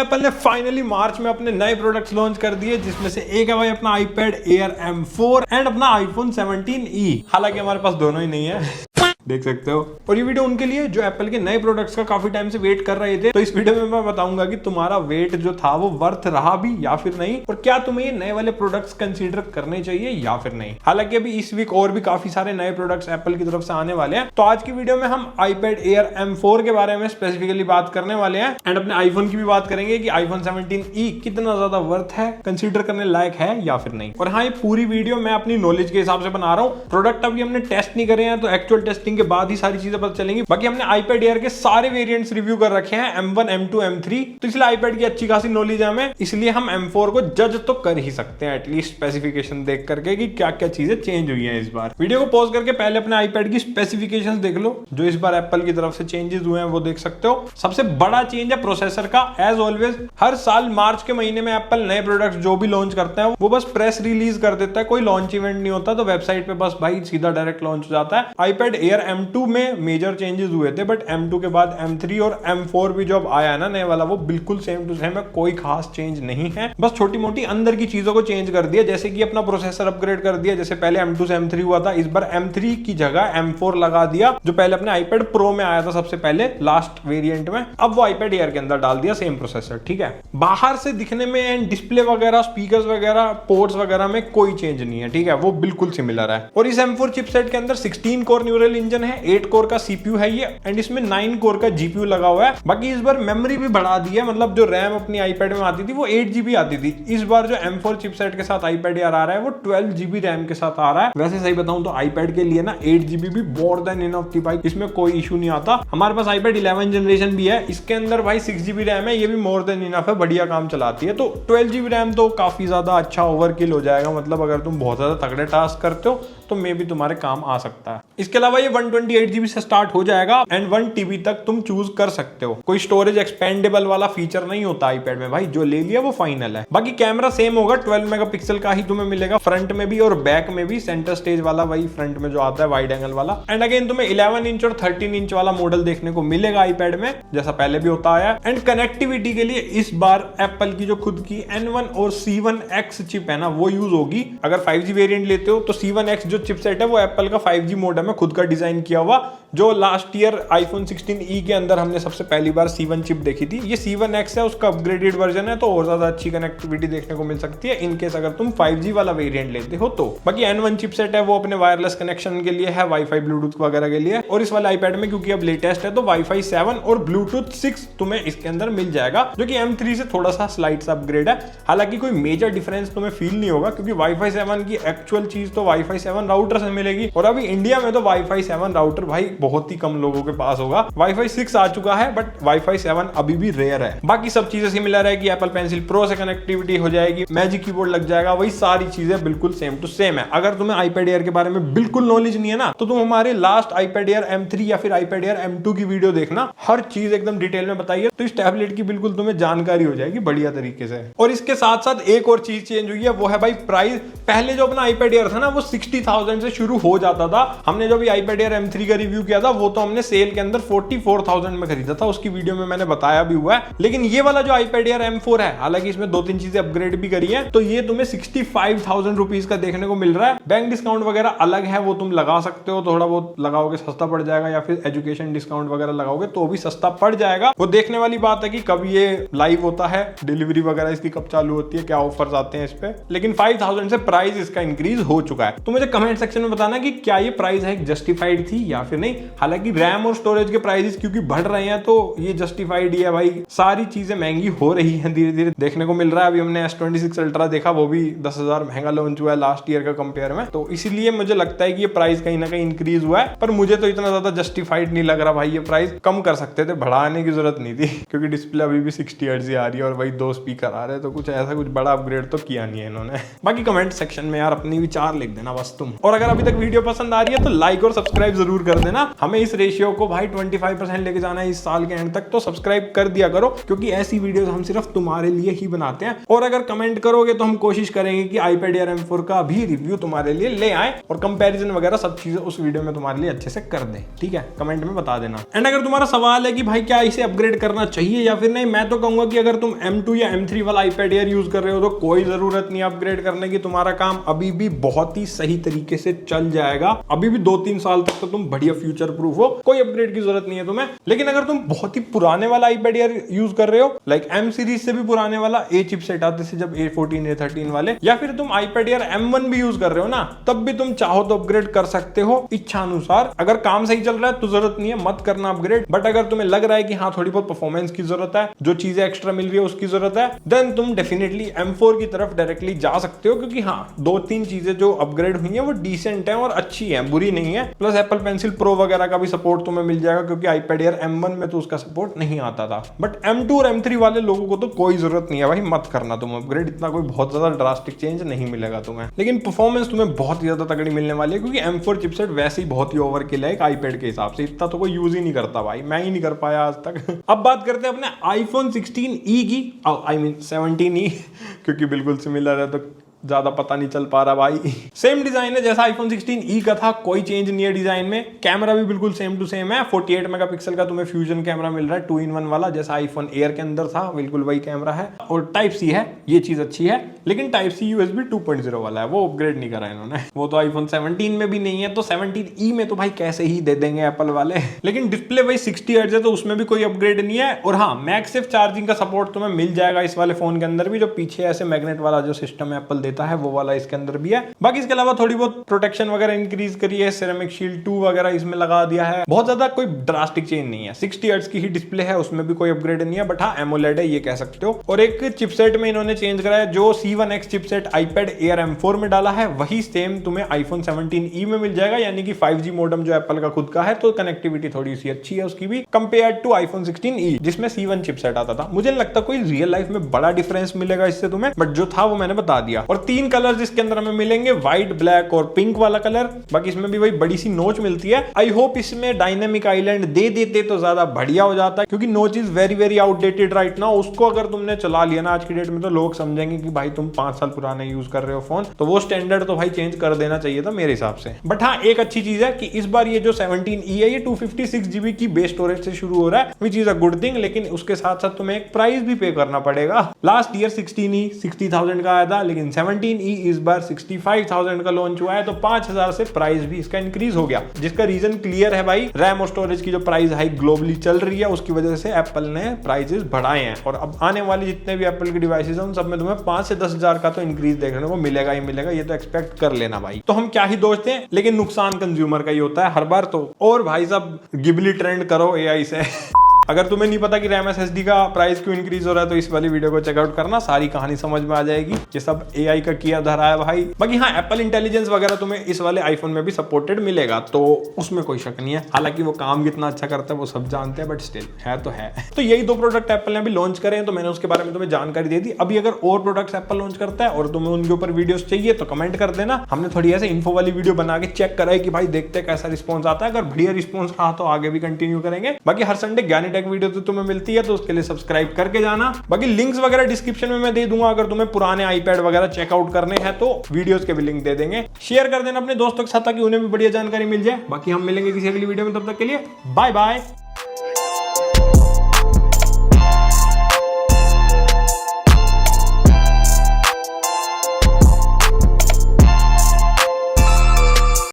Apple ने finally मार्च में अपने नए प्रोडक्ट्स लॉन्च कर दिए, जिसमें से एक है भाई अपना iPad Air M4 एंड अपना iPhone 17e। हालांकि हमारे पास दोनों ही नहीं है, देख सकते हो। और ये वीडियो उनके लिए जो एप्पल के नए प्रोडक्ट्स का काफी टाइम से वेट कर रहे थे। तो इस वीडियो में मैं बताऊंगा कि तुम्हारा वेट जो था वो वर्थ रहा भी या फिर नहीं, और क्या तुम्हें ये नए वाले प्रोडक्ट्स कंसीडर करने चाहिए या फिर नहीं। हालांकि अभी इस वीक और भी काफी सारे नए प्रोडक्ट्स एप्पल की तरफ से आने वाले हैं। तो आज की वीडियो में हम iPad Air M4 के बारे में स्पेसिफिकली बात करने वाले हैं एंड अपने आईफोन की भी बात करेंगे कि iPhone 17e कितना ज्यादा वर्थ है, कंसीडर करने लायक है या फिर नहीं। और हाँ, ये पूरी वीडियो मैं अपनी नॉलेज के हिसाब से बना रहा हूँ। प्रोडक्ट अभी हमने टेस्ट नहीं करे हैं, तो एक्चुअल टेस्टिंग के बाद ही सारी चीजें पता चलेंगी। बाकी हमने iPad Air के सारे वेरिएंट्स रिव्यू कर रखे हैं, M1, M2, M3, तो इसलिए iPad की अच्छी खासी नॉलेज है हमें, इसलिए हम M4 को जज तो कर ही सकते हैं एटलीस्ट स्पेसिफिकेशन देख करके कि क्या क्या चीजें चेंज हुई हैं इस बार। वीडियो को पॉज करके पहले अपने iPad की स्पेसिफिकेशंस देख लो, जो इस बार एप्पल की तरफ से चेंजेस हुए हैं वो देख सकते हो। सबसे बड़ा चेंज है प्रोसेसर का। एज ऑलवेज हर साल मार्च के महीने में एप्पल नए प्रोडक्ट्स जो भी लॉन्च करता है वो बस प्रेस रिलीज कर देता है, कोई लॉन्च इवेंट नहीं होता, तो वेबसाइट पे बस भाई सीधा डायरेक्ट लॉन्च हो जाता है। iPad Air M2 में मेजर चेंजेस हुए थे, बट M2 के बाद M3 और M4 भी जो अब आया है ना नए वाला, वो बिल्कुल सेम टू सेम है, कोई खास चेंज नहीं है। बस छोटी मोटी अंदर की चीजों को चेंज कर दिया, जैसे कि अपना प्रोसेसर अपग्रेड कर दिया। जैसे पहले M2 से M3 हुआ था, इस बार M3 की जगह M4 लगा दिया, जो पहले अपने iPad Pro में आया था सबसे पहले लास्ट वेरिएंट में, अब वो iPad Air के अंदर डाल दिया सेम प्रोसेसर। ठीक है, बाहर से दिखने में एंड डिस्प्ले वगैरह, स्पीकर्स वगैरह, पोर्ट्स वगैरह में कोई चेंज नहीं है। ठीक है, वो बिल्कुल सिमिलर है। और इस M4 चिपसेट के अंदर 16 कोर न्यूरल इंजन है, 8 कोर का CPU है ये, एंड इसमें 9 कोर का GPU लगा हुआ है। बाकी इस बार मेमोरी भी बढ़ा दी है, मतलब जो रैम अपनी iPad में आती थी वो 8 GB आती थी, इस बार जो M4 चिपसेट के साथ iPad Air आ रहा है वो 12 GB रैम के साथ आ रहा है। वैसे सही बताऊं तो iPad के लिए ना 8 GB भी मोर देन इनफ थी भाई, इसमें कोई इशू नहीं आता। हमारे पास iPad 11 जनरेशन भी है, इसके अंदर भाई 6 GB रैम है, ये भी मोर देन इनफ है, बढ़िया काम चलाती है। तो 12 GB रैम तो काफी ज्यादा अच्छा ओवरकिल हो जाएगा, मतलब अगर तुम बहुत ज्यादा तगड़े टास्क करते हो तो मे भी तुम्हारे काम आ सकता है। इसके अलावा ये 128 GB से स्टार्ट हो जाएगा एंड 1 TB तक तुम चूज कर सकते हो। कोई स्टोरेज एक्सपेंडेबल वाला फीचर नहीं होता iPad में भाई, जो ले लिया वो फाइनल है। बाकी कैमरा सेम होगा, 12 मेगापिक्सल का ही तुम्हें मिलेगा, फ्रंट में भी और बैक में भी। सेंटर स्टेज वाला वही फ्रंट में जो आता है वाइड एंगल वाला। एंड अगेन तुम्हें 11 इंच और 13 इंच वाला मॉडल देखने को मिलेगा iPad में, जैसा पहले भी होता आया। एंड कनेक्टिविटी के लिए इस बार एप्पल की जो खुद की N1 और C1X चिप है ना, वो यूज होगी। अगर 5G वेरिएंट लेते हो तो C1X जो चिपसेट है वो एप्पल का 5G मॉडेम है, खुद का डिजाइन किया हुआ, जो लास्ट ईयर iPhone 16e के अंदर हमने सबसे पहली बार C1 चिप देखी थी। ये C1X है, उसका अपग्रेडेड वर्जन है, तो और ज्यादा अच्छी कनेक्टिविटी देखने को मिल सकती है इनकेस अगर तुम 5G वाला वेरिएंट लेते हो तो। बाकी N1 चिपसेट है वो अपने वायरलेस कनेक्शन के लिए है, वाईफाई ब्लूटूथ वगैरह के लिए। और इस वाले iPad में क्योंकि अब लेटेस्ट है तो वाईफाई 7 और ब्लूटूथ 6 तुम्हें इसके अंदर मिल जाएगा, जो कि M3 से थोड़ा सा स्लाइट सा अपग्रेड है। हालांकि कोई मेजर डिफरेंस तुम्हें फील नहीं होगा, क्योंकि वाईफाई 7 की एक्चुअल चीज तो वाईफाई 7 राउटर से मिलेगी, और अभी इंडिया में तो वाईफाई 7 राउटर भाई बहुत ही कम लोगों के पास होगा। वाईफाई 6 आ चुका है, बट वाईफाई 7 अभी भी रेयर है। बाकी सब चीजें सिमिलर है कि एप्पल पेंसिल प्रो से कनेक्टिविटी हो जाएगी, मैजिक कीबोर्ड लग जाएगा, वही सारी चीजें बिल्कुल सेम टू सेम है। अगर तुम्हें iPad Air के बारे में बिल्कुल नॉलेज नहीं है ना, तो तुम हमारे लास्ट iPad Air M3 या फिर iPad Air M2 की वीडियो देखना, हर चीज एकदम डिटेल में बताइए, तो इस टैबलेट की बिल्कुल तुम्हें जानकारी हो जाएगी बढ़िया तरीके से। और इसके साथ साथ एक और चीज चेंज हुई है, वो है भाई प्राइस। पहले जो अपना iPad Air था ना वो 60,000 से शुरू हो जाता था। हमने जो भी iPad Air M3 का रिव्यू किया था वो तो हमने सेल के अंदर 44,000 में खरीदा था, उसकी वीडियो में मैंने बताया भी हुआ है। लेकिन ये वाला जो iPad Air M4 है, हालांकि इसमें 2-3 चीजें अपग्रेड भी करी है, तो ये तुम्हें 65,000 रुपीज का देखने को मिल रहा है। बैंक डिस्काउंट वगैरह अलग है, वो तुम लगा सकते हो, थोड़ा बहुत लगाओगे सस्ता पड़ जाएगा, या फिर एजुकेशन डिस्काउंट वगैरह लगाओगे तो भी सस्ता पड़ जाएगा। वो देखने वाली बात है कि कब ये लाइव होता है, डिलीवरी वगैरह इसकी कब चालू होती है, क्या ऑफर्स आते हैं इस पे। लेकिन 5,000 से प्राइस इसका इंक्रीज हो चुका है। तो मुझे कमेंट सेक्शन में बताना कि क्या ये प्राइस है जस्टिफाइड थी या फिर नहीं। हालांकि रैम और स्टोरेज के प्राइसेस क्योंकि बढ़ रहे हैं तो ये जस्टिफाइड ही है भाई, सारी चीजें महंगी हो रही हैं धीरे धीरे, देखने को मिल रहा है। अभी हमने S26 अल्ट्रा देखा, वो भी 10,000 महंगा लॉन्च हुआ है लास्ट ईयर का कंपेयर में, तो इसीलिए मुझे लगता है कि ये प्राइस कहीं ना कहीं इंक्रीज हुआ है। पर मुझे तो इतना ज्यादा जस्टिफाइड नहीं लग रहा भाई, ये प्राइस कम कर सकते थे, बढ़ाने की जरूरत नहीं थी, क्योंकि डिस्प्ले अभी भी 60 हर्ट्ज ही आ रही है और वही 2 स्पीकर आ रहे हैं, तो कुछ ऐसा कुछ बड़ा अपग्रेड तो किया नहीं है इन्होंने। बाकी कमेंट सेक्शन में यार अपनी विचार लिख देना बस तुम, और अगर अभी तक वीडियो पसंद आ रही है तो लाइक और सब्सक्राइब जरूर कर देना। ना हमें इस रेशियो को भाई 25% लेके जाना है इस साल के एंड तक, तो सब्सक्राइब कर दिया करो, क्योंकि ऐसी वीडियोस हम सिर्फ तुम्हारे लिए ही बनाते हैं। और अगर कमेंट करोगे तो हम कोशिश करेंगे कि iPad Air M4 का भी रिव्यू तुम्हारे लिए ले आए और कंपैरिजन वगैरह सब चीजें उस वीडियो में तुम्हारे लिए अच्छे से कर दें। ठीक है, कमेंट में बता देना। एंड अगर तुम्हारा सवाल है कि भाई क्या इसे अपग्रेड करना चाहिए या फिर नहीं, मैं तो कहूंगा कि अगर तुम M2 या M3 वाला iPad Air यूज कर रहे हो तो कोई जरूरत नहीं अपग्रेड करने की। तुम्हारा काम अभी भी बहुत ही सही तरीके से चल जाएगा, अभी भी 2-3 साल तक तो तुम बढ़िया फ्यूचर प्रूफ हो, कोई अपग्रेड की जरूरत नहीं है तुम्हें। लेकिन अगर तुम बहुत ही पुराने वाला iPad Air यूज कर रहे हो, लाइक M सीरीज से भी पुराने वाला A चिपसेट आते थे जब A14 A13 वाले, या फिर तुम iPad Air M1 भी यूज कर रहे हो ना, तब भी तुम चाहो तो अपग्रेड कर सकते हो इच्छा अनुसार। अगर काम सही चल रहा है तो जरूरत नहीं है, मत करना अपग्रेड। बट अगर तुम्हें लग रहा है कि हाँ थोड़ी बहुत परफॉर्मेंस की जरूरत है, जो चीजें एक्स्ट्रा मिल रही है उसकी जरूरत है, देन तुम डेफिनेटली M4 की तरफ डायरेक्टली जा सकते हो, क्योंकि हाँ 2-3 चीजें जो अपग्रेड हुई है वो डिसेंट है और अच्छी है, बुरी नहीं है। प्लस एप्पल पेंसिल प्रो वगैरह का भी सपोर्ट तुम्हें मिल जाएगा, क्योंकि iPad Air M1 में तो उसका सपोर्ट नहीं आता था। बट M2 और M3 वाले लोगों को तो कोई जरूरत नहीं है भाई, मत करना तुम अपग्रेड, इतना कोई बहुत ज्यादा ड्रास्टिक चेंज नहीं मिलेगा तुम्हें। लेकिन परफॉर्मेंस तुम्हें बहुत ज्यादा तगड़ी मिलने वाली है, क्योंकि M4 चिपसेट वैसे ही बहुत ही ओवरकिल है एक iPad के हिसाब से, इतना तो कोई यूज ही नहीं करता भाई, मैं ही नहीं कर पाया आज तक। अब बात करते हैं अपने iPhone 16e की, I mean 17e, क्योंकि बिल्कुल सिमिलर है तो ज्यादा पता नहीं चल पा रहा भाई। सेम डिजाइन है जैसा iPhone 16e का था, कोई चेंज नहीं है डिजाइन में। कैमरा भी बिल्कुल सेम टू सेम है, 48 मेगापिक्सल का तुम्हें फ्यूजन कैमरा मिल रहा है 2-in-1 वाला, जैसा iPhone Air के अंदर था, बिल्कुल वही कैमरा है। और Type-C है, ये चीज अच्छी है। लेकिन Type-C USB 2.0 वाला है, वो अपग्रेड नहीं करा इन्होंने, वो तो iPhone 17 में भी नहीं है, तो 17e में तो भाई कैसे ही दे देंगे एप्पल वाले। लेकिन डिस्प्ले भाई 60 हर्ट्ज है, तो उसमें भी कोई अपग्रेड नहीं है। और हाँ, मैगसेफ चार्जिंग का सपोर्ट तुम्हें मिल जाएगा इस वाले फोन के अंदर भी, जो पीछे ऐसे मैग्नेट वाला जो सिस्टम एप्पल देता है वो वाला इसके अंदर भी है। बाकी इसके अलावा थोड़ी बहुत प्रोटेक्शन वगैरह इंक्रीज करी है, सिरेमिक शील्ड 2 वगैरह इसमें लगा दिया है, बहुत ज्यादा कोई ड्रास्टिक चेंज नहीं है। 60 हर्ट्ज की ही डिस्प्ले है, उसमें भी कोई अपग्रेड नहीं है, बट हाँ एमोलेड है ये कह सकते हो। और एक चिपसेट में इन्होंने चेंज करा है, जो C1X chipset iPad Air M4 में डाला है वही सेम तुम्हें iPhone 17e में मिल जाएगा, यानी कि 5G मॉडेम जो एप्पल का खुद का है, तो कनेक्टिविटी थोड़ी सी अच्छी है उसकी भी कंपेयर टू iPhone 16e जिसमें C1 चिपसेट आता था। मुझे लगता कोई रियल लाइफ में बड़ा डिफरेंस मिलेगा इससे तुम्हें, बट जो था वो मैंने बता दिया। और 3 कलर इसके अंदर हमें मिलेंगे, व्हाइट, ब्लैक और पिंक वाला कलर। बाकी इसमें भी वही बड़ी सी नोच मिलती है। आई होप इसमें डायनेमिक आइलैंड दे देते तो ज्यादा बढ़िया हो जाता है, क्योंकि नोच is very very outdated right now. उसको अगर तुमने चला लिया ना आज की डेट में, तो लोग समझेंगे कि भाई तुम 5 साल पुराने यूज कर रहे हो फोन, तो वो स्टैंडर्ड तो भाई चेंज कर देना चाहिए था मेरे हिसाब से। बट हाँ एक अच्छी चीज है कि इस बार ये जो 17e है ये 256 GB की बेस स्टोरेज से शुरू हो रहा है, which is a good thing. लेकिन उसके साथ साथ तुम्हें एक प्राइस भी पे करना पड़ेगा। लास्ट ईयर 16e 60,000 का आया था, लेकिन 17e इस बार 65,000 का लॉन्च हुआ है, तो 5,000 से प्राइस भी इसका इंक्रीज हो गया, जिसका रीजन क्लियर है भाई, रैम और स्टोरेज की जो प्राइस हाइक ग्लोबली चल रही है उसकी वजह से एप्पल ने प्राइसेस बढ़ाए हैं। और अब आने वाले जितने भी एप्पल के डिवाइसेस हैं उन सब में तुम्हें 5 से 10,000 का तो इंक्रीज देखने को मिलेगा ही मिलेगा, ये तो एक्सपेक्ट कर लेना भाई। तो हम क्या ही दोस्त हैं, लेकिन नुकसान कंज्यूमर का ही होता है हर बार तो। और भाई साहब गिबली ट्रेंड करो एआई से। अगर तुम्हें नहीं पता कि रैम SSD का प्राइस क्यों इंक्रीज हो रहा है, तो इस वाली वीडियो को चेकआउट करना, सारी कहानी समझ में आ जाएगी। ये सब AI का किया धरा है भाई। बाकी हाँ, एप्पल इंटेलिजेंस वगैरह तुम्हें इस वाले आईफोन में भी सपोर्टेड मिलेगा, तो उसमें कोई शक नहीं है। हालांकि वो काम कितना अच्छा करता है वो सब जानते हैं, बट स्टिल है तो है। तो यही 2 प्रोडक्ट एप्पल ने अभी लॉन्च करे हैं, तो मैंने उसके बारे में तुम्हें जानकारी दे दी। अभी अगर और प्रोडक्ट्स एप्पल लॉन्च करता है और तुम्हें उनके ऊपर वीडियोस चाहिए तो कमेंट कर देना। हमने थोड़ी ऐसे इन्फो वाली वीडियो बना के चेक करा है कि भाई देखते हैं कैसा रिस्पॉन्स आता है। अगर बढ़िया रिस्पॉन्स रहा तो आगे भी कंटिन्यू करेंगे। बाकी हर संडे ज्ञानी टेक वीडियो तो तुम्हें मिलती है, तो उसके लिए सब्सक्राइब करके जाना। बाकी लिंक्स वगैरह डिस्क्रिप्शन में मैं दे दूंगा, अगर तुम्हें पुराने iPad वगैरह चेकआउट करने हैं तो वीडियोस के भी लिंक दे देंगे। शेयर कर देना अपने दोस्तों के साथ ताकि उन्हें भी बढ़िया जानकारी मिल जाए। बाकी हम मिलेंगे किसी अगली वीडियो में, तब तक के लिए बाय बाय।